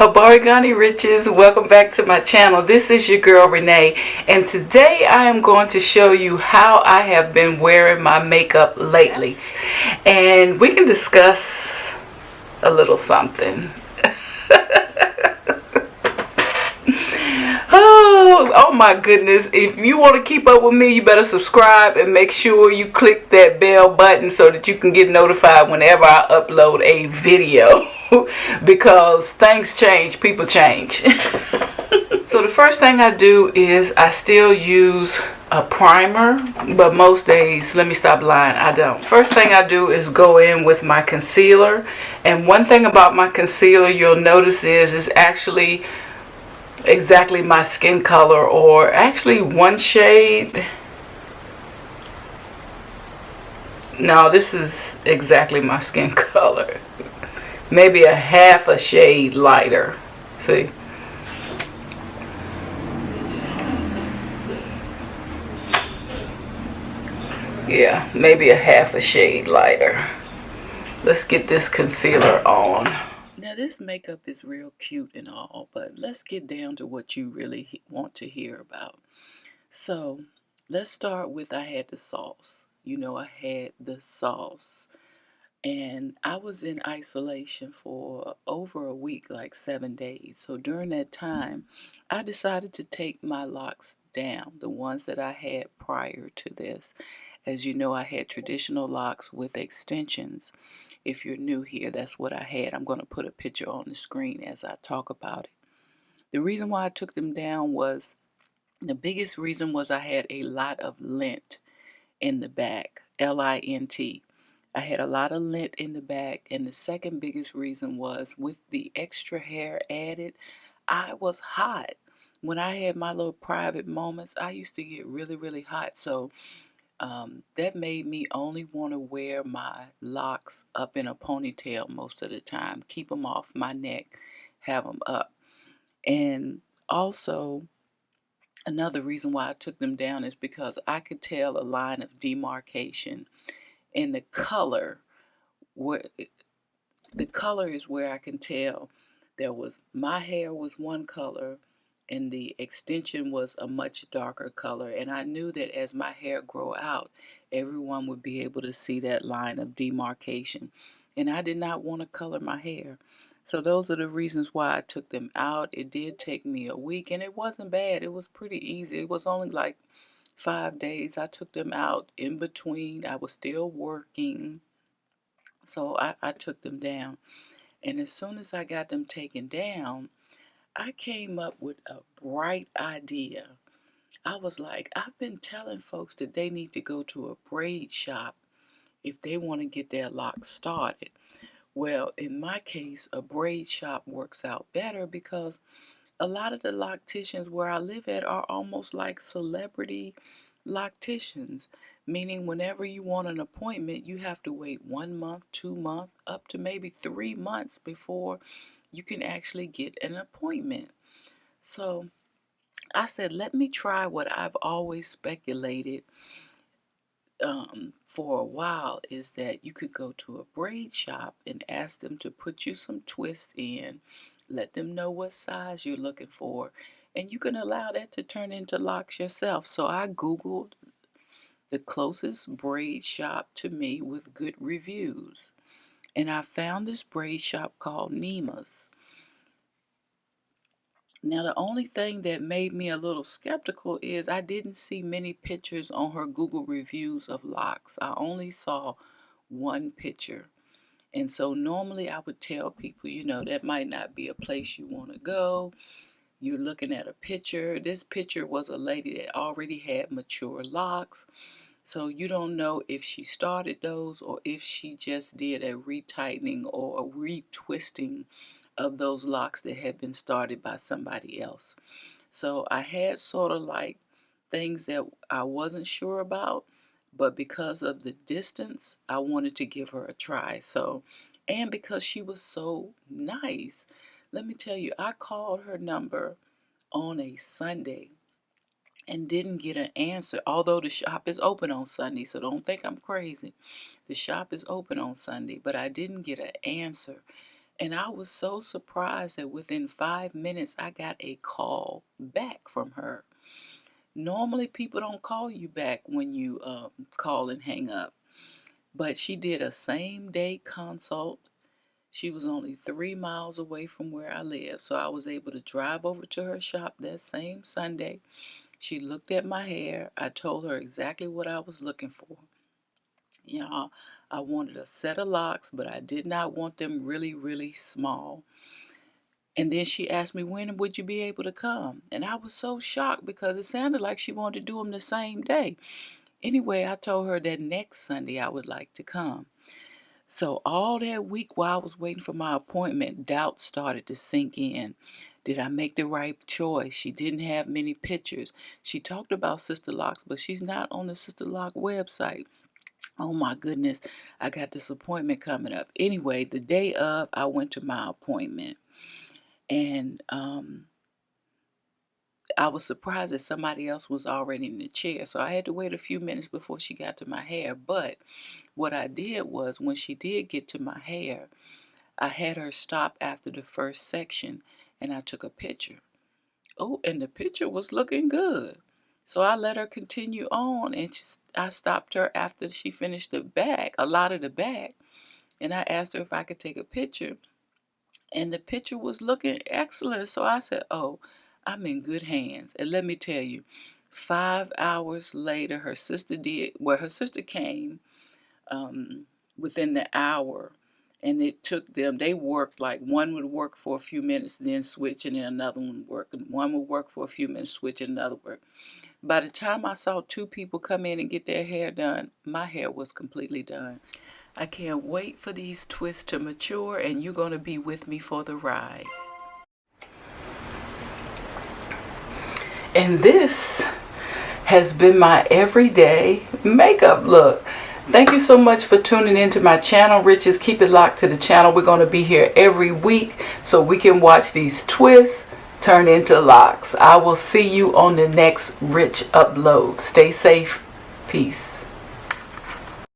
Habarigani Riches, welcome back to my channel. This is your girl Renee, and today I am going to show you how I have been wearing my makeup lately. And we can discuss a little something. Oh my goodness, if you want to keep up with me, you better subscribe and make sure you click that bell button so that you can get notified whenever I upload a video. Because things change, people change. So the first thing I do is I still use a primer, but most days, let me stop lying, I don't. First thing I do is go in with my concealer, and one thing about my concealer you'll notice is it's actually exactly my skin color, or actually one shade. No, this is exactly my skin color. Maybe a half a shade lighter. See? Yeah, maybe a half a shade lighter. Let's get this concealer on. Now this makeup is real cute and all, but let's get down to what you really want to hear about. So let's start with I had the sauce. You know, I had the sauce. And I was in isolation for over a week, like 7 days. So during that time, I decided to take my locks down, the ones that I had prior to this. As you know, I had traditional locks with extensions. If you're new here, that's what I had. I'm going to put a picture on the screen as I talk about it. The reason why I took them down was, the biggest reason was I had a lot of lint in the back, L-I-N-T. I had a lot of lint in the back, and the second biggest reason was with the extra hair added, I was hot. When I had my little private moments, I used to get really, really hot. So that made me only want to wear my locks up in a ponytail most of the time, keep them off my neck, have them up. And also, another reason why I took them down is because I could tell a line of demarcation in the color. Where the color is where I can tell there was, my hair was one color and the extension was a much darker color, and I knew that as my hair grow out, everyone would be able to see that line of demarcation, and I did not want to color my hair. So those are the reasons why I took them out. It did take me a week, and it wasn't bad. It was pretty easy. It was only like 5 days. I took them out. In between, I was still working, so I took them down. And as soon as I got them taken down, I came up with a bright idea. I was like, I've been telling folks that they need to go to a braid shop if they want to get their locks started. Well, in my case, a braid shop works out better because a lot of the locticians where I live at are almost like celebrity locticians, meaning whenever you want an appointment, you have to wait 1 month, 2 months, up to maybe 3 months before you can actually get an appointment. So I said, let me try what I've always speculated for a while, is that you could go to a braid shop and ask them to put you some twists in, let them know what size you're looking for, and you can allow that to turn into locks yourself. So I Googled the closest braid shop to me with good reviews, and I found this braid shop called Nema's. Now, the only thing that made me a little skeptical is I didn't see many pictures on her Google reviews of locks. I only saw one picture. And so normally I would tell people, you know, that might not be a place you want to go. You're looking at a picture. This picture was a lady that already had mature locks. So you don't know if she started those or if she just did a retightening or a retwisting of those locks that had been started by somebody else. So I had sort of like things that I wasn't sure about, but because of the distance, I wanted to give her a try. So, and because she was so nice, let me tell you, I called her number on a Sunday and didn't get an answer, although the shop is open on Sunday, so don't think I'm crazy. The shop is open on Sunday, but I didn't get an answer. And I was so surprised that within 5 minutes I got a call back from her. Normally people don't call you back when you call and hang up. But she did a same day consult. She was only 3 miles away from where I live, so I was able to drive over to her shop that same Sunday. She looked at my hair. I told her exactly what I was looking for. You know, I wanted a set of locks, but I did not want them really, really small. And then she asked me, when would you be able to come? And I was so shocked because it sounded like she wanted to do them the same day. Anyway, I told her that next Sunday I would like to come. So all that week while I was waiting for my appointment, doubt started to sink in. Did I make the right choice? She didn't have many pictures. She talked about Sister Locs, but she's not on the Sister Loc website. Oh my goodness, I got this appointment coming up. Anyway, the day of, I went to my appointment. And I was surprised that somebody else was already in the chair. So I had to wait a few minutes before she got to my hair. But what I did was, when she did get to my hair, I had her stop after the first section and I took a picture. Oh, and the picture was looking good. So I let her continue on, and I stopped her after she finished the back, a lot of the back. And I asked her if I could take a picture. And the picture was looking excellent. So I said, oh, I'm in good hands. And let me tell you, 5 hours later, her sister came within the hour. And it took them, they worked like one would work for a few minutes, then switch, and then another one would work. And one would work for a few minutes, switch, and another work. By the time I saw 2 people come in and get their hair done, my hair was completely done. I can't wait for these twists to mature, and you're going to be with me for the ride. And this has been my everyday makeup look. Thank you so much for tuning into my channel, Riches. Keep it locked to the channel. We're going to be here every week so we can watch these twists turn into locks. I will see you on the next Rich upload. Stay safe. Peace.